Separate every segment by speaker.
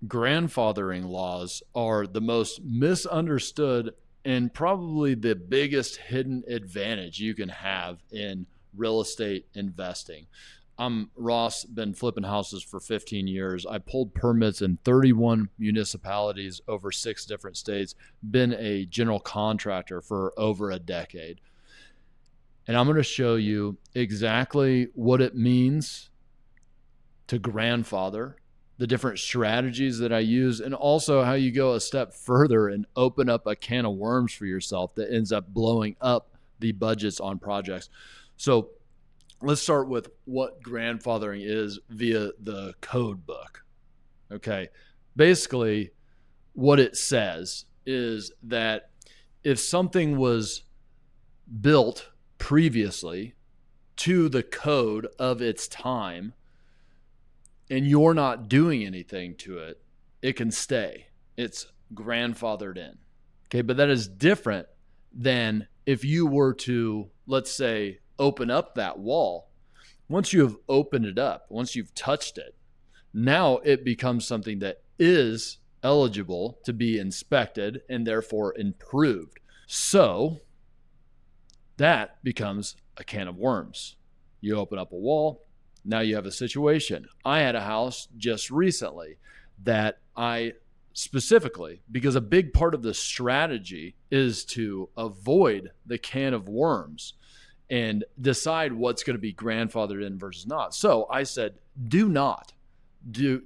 Speaker 1: grandfathering laws are the most misunderstood and probably the biggest hidden advantage you can have in real estate investing. I'm Ross, been flipping houses for 15 years. I pulled permits in 31 municipalities over 6 different states, been a general contractor for over a decade. And I'm going to show you exactly what it means to grandfather, the different strategies that I use, and also how you go a step further and open up a can of worms for yourself that ends up blowing up the budgets on projects. So let's start with what grandfathering is via the code book. Okay. Basically, what it says is that if something was built previously to the code of its time and you're not doing anything to it, it can stay. It's grandfathered in. Okay. But that is different than if you were to, let's say, open up that wall. Once you have opened it up, once you've touched it, now it becomes something that is eligible to be inspected and therefore improved. So that becomes a can of worms. You open up a wall, now you have a situation. I had a house just recently that I specifically, because a big part of the strategy is to avoid the can of worms and decide what's going to be grandfathered in versus not. So I said, do not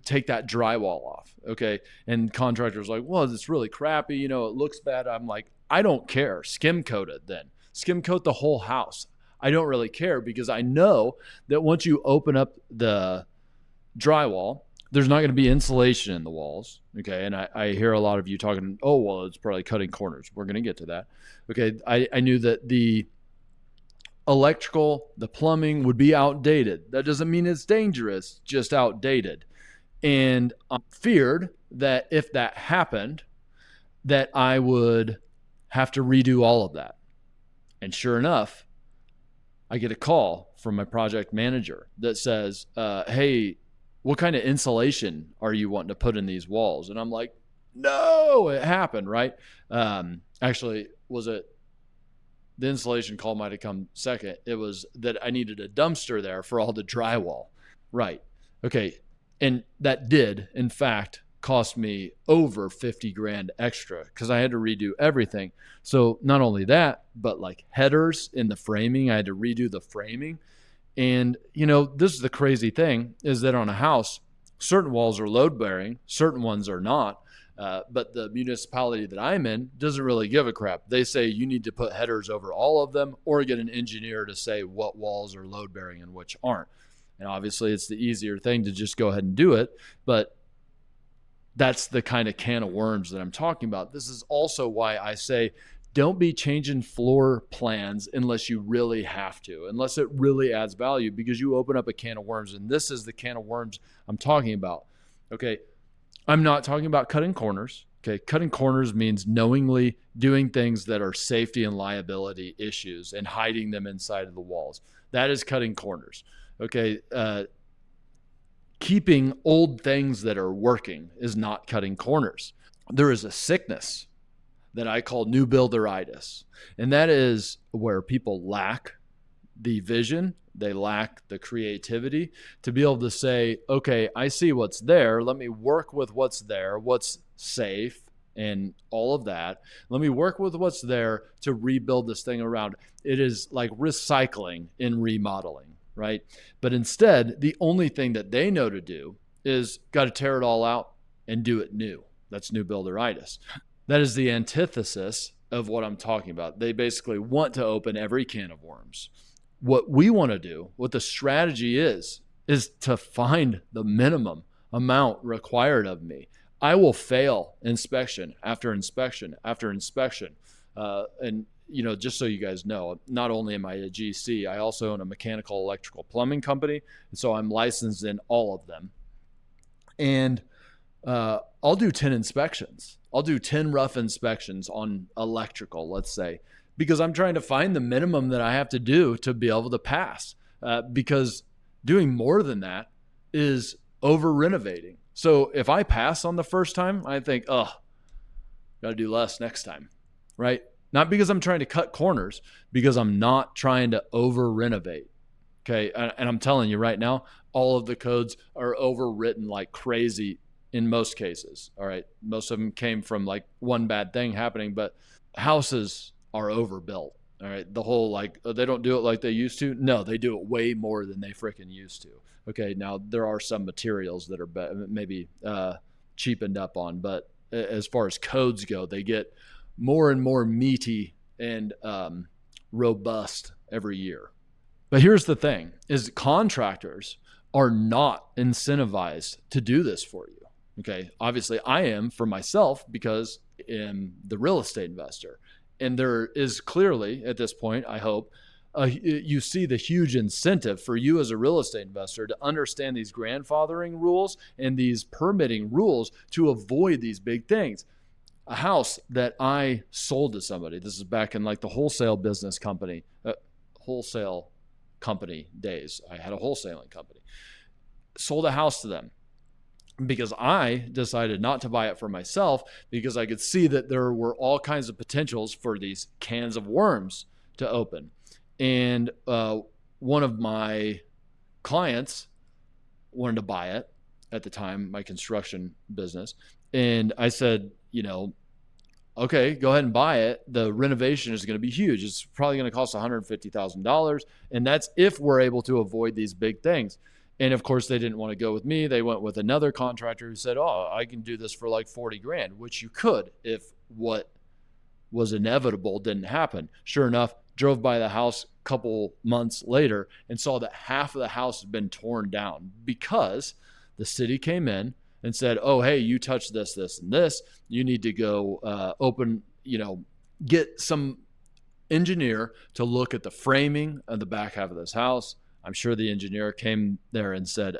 Speaker 1: take that drywall off. Okay. And contractors like, well, it's really crappy. It looks bad. I'm like, I don't care. Skim coat it then. Skim coat the whole house. I don't really care because I know that once you open up the drywall, there's not going to be insulation in the walls. Okay. And I hear a lot of you talking, oh, well, it's probably cutting corners. We're going to get to that. Okay. I knew that the electrical, the plumbing would be outdated. That doesn't mean it's dangerous, just outdated. And I feared that if that happened, that I would have to redo all of that. And sure enough, I get a call from my project manager that says, hey, what kind of insulation are you wanting to put in these walls? And I'm like, no, it happened, right? Actually, was it the insulation call might have come second. It was that I needed a dumpster there for all the drywall. Right. Okay. And that did, in fact, cost me over 50 grand extra because I had to redo everything. So not only that, but like headers in the framing, I had to redo the framing. And, this is the crazy thing is that on a house, certain walls are load bearing, certain ones are not. But the municipality that I'm in doesn't really give a crap. They say you need to put headers over all of them or get an engineer to say what walls are load bearing and which aren't. And obviously it's the easier thing to just go ahead and do it. But that's the kind of can of worms that I'm talking about. This is also why I say don't be changing floor plans unless you really have to, unless it really adds value, because you open up a can of worms. And this is the can of worms I'm talking about. Okay. I'm not talking about cutting corners. Okay. Cutting corners means knowingly doing things that are safety and liability issues and hiding them inside of the walls. That is cutting corners. Okay. Keeping old things that are working is not cutting corners. There is a sickness that I call new builderitis. And that is where people lack the vision. They lack the creativity to be able to say, okay, I see what's there. Let me work with what's there, what's safe and all of that. Let me work with what's there to rebuild this thing around. It is like recycling in remodeling, right? But instead, the only thing that they know to do is got to tear it all out and do it new. That's new builderitis. That is the antithesis of what I'm talking about. They basically want to open every can of worms. What we want to do, what the strategy is to find the minimum amount required of me. I will fail inspection after inspection after inspection. And just so you guys know, not only am I a GC, I also own a mechanical, electrical, plumbing company. And so I'm licensed in all of them. And I'll do 10 inspections. I'll do 10 rough inspections on electrical, let's say, because I'm trying to find the minimum that I have to do to be able to pass. Because doing more than that is over-renovating. So if I pass on the first time, I think, oh, got to do less next time, right? Not because I'm trying to cut corners, because I'm not trying to over-renovate. Okay. And I'm telling you right now, all of the codes are overwritten like crazy in most cases. All right. Most of them came from like one bad thing happening, but houses are overbuilt. All right. The whole like, they don't do it like they used to. No, they do it way more than they freaking used to. Okay. Now, there are some materials that are maybe cheapened up on, but as far as codes go, they get more and more meaty and robust every year. But here's the thing, is contractors are not incentivized to do this for you. Okay. Obviously I am for myself because I'm the real estate investor. And there is clearly at this point, I hope, you see the huge incentive for you as a real estate investor to understand these grandfathering rules and these permitting rules to avoid these big things. A house that I sold to somebody, this is back in like the wholesale company days. I had a wholesaling company. Sold a house to them because I decided not to buy it for myself because I could see that there were all kinds of potentials for these cans of worms to open. And one of my clients wanted to buy it at the time, my construction business. And I said, okay, go ahead and buy it. The renovation is going to be huge. It's probably going to cost $150,000. And that's if we're able to avoid these big things. And of course, they didn't want to go with me. They went with another contractor who said, oh, I can do this for like 40 grand, which you could if what was inevitable didn't happen. Sure enough, drove by the house a couple months later and saw that half of the house had been torn down because the city came in and said, oh, hey, you touched this, this, and this. You need to go get some engineer to look at the framing of the back half of this house. I'm sure the engineer came there and said,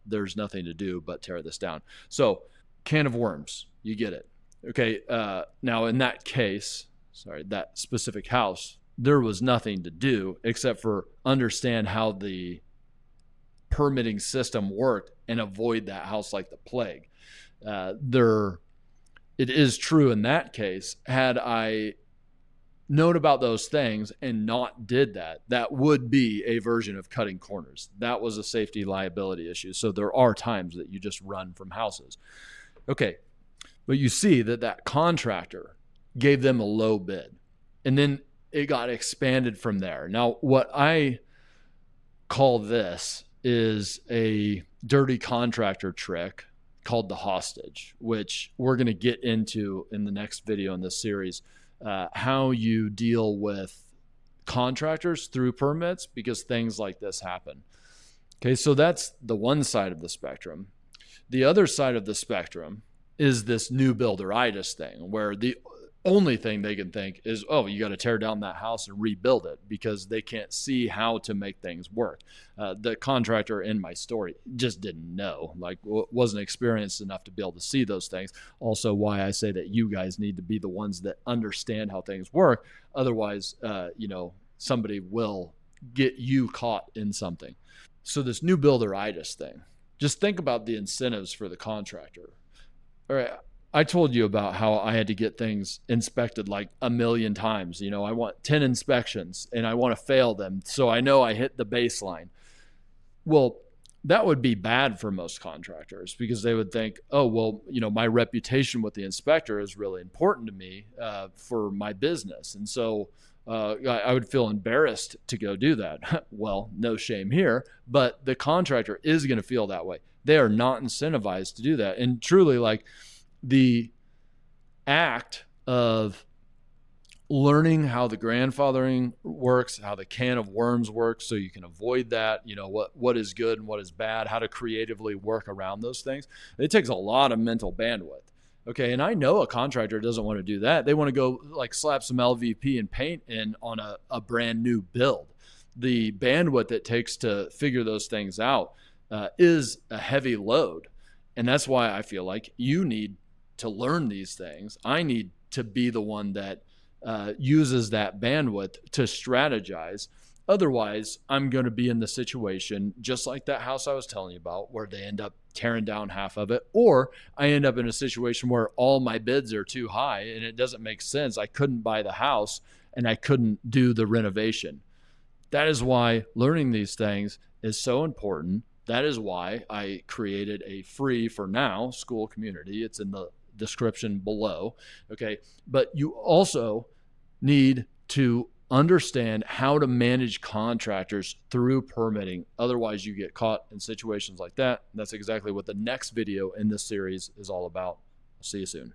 Speaker 1: there's nothing to do but tear this down. So can of worms, you get it. Okay, now in that case, that specific house, there was nothing to do except for understand how the permitting system worked and avoid that house like the plague. It is true in that case, had I known about those things and not did that, that would be a version of cutting corners. That was a safety liability issue. So there are times that you just run from houses. Okay, but you see that contractor gave them a low bid, and then it got expanded from there. Now, what I call this is a dirty contractor trick called the hostage, which we're going to get into in the next video in this series, how you deal with contractors through permits because things like this happen. Okay, so that's the one side of the spectrum. The other side of the spectrum is this new builderitis thing where the only thing they can think is, oh, you got to tear down that house and rebuild it because they can't see how to make things work. The contractor in my story just didn't know, wasn't experienced enough to be able to see those things. Also why I say that you guys need to be the ones that understand how things work. Otherwise, somebody will get you caught in something. So this new builderitis thing, just think about the incentives for the contractor. All right. I told you about how I had to get things inspected like a million times. I want 10 inspections and I want to fail them so I know I hit the baseline. Well, that would be bad for most contractors because they would think, oh, well, my reputation with the inspector is really important to me for my business. And so I would feel embarrassed to go do that. Well, no shame here, but the contractor is going to feel that way. They are not incentivized to do that. And truly, the act of learning how the grandfathering works, how the can of worms works so you can avoid that, what is good and what is bad, how to creatively work around those things. It takes a lot of mental bandwidth. Okay, and I know a contractor doesn't want to do that. They want to go slap some LVP and paint in on a brand new build. The bandwidth it takes to figure those things out is a heavy load. And that's why I feel like you need to learn these things. I need to be the one that uses that bandwidth to strategize Otherwise, I'm going to be in the situation just like that house I was telling you about, where they end up tearing down half of it, or I end up in a situation where all my bids are too high and it doesn't make sense. I couldn't buy the house and I couldn't do the renovation. That is why learning these things is so important. That is why I created a free, for now, school community. It's in the description below. Okay. But you also need to understand how to manage contractors through permitting. Otherwise, you get caught in situations like that. And that's exactly what the next video in this series is all about. I'll see you soon.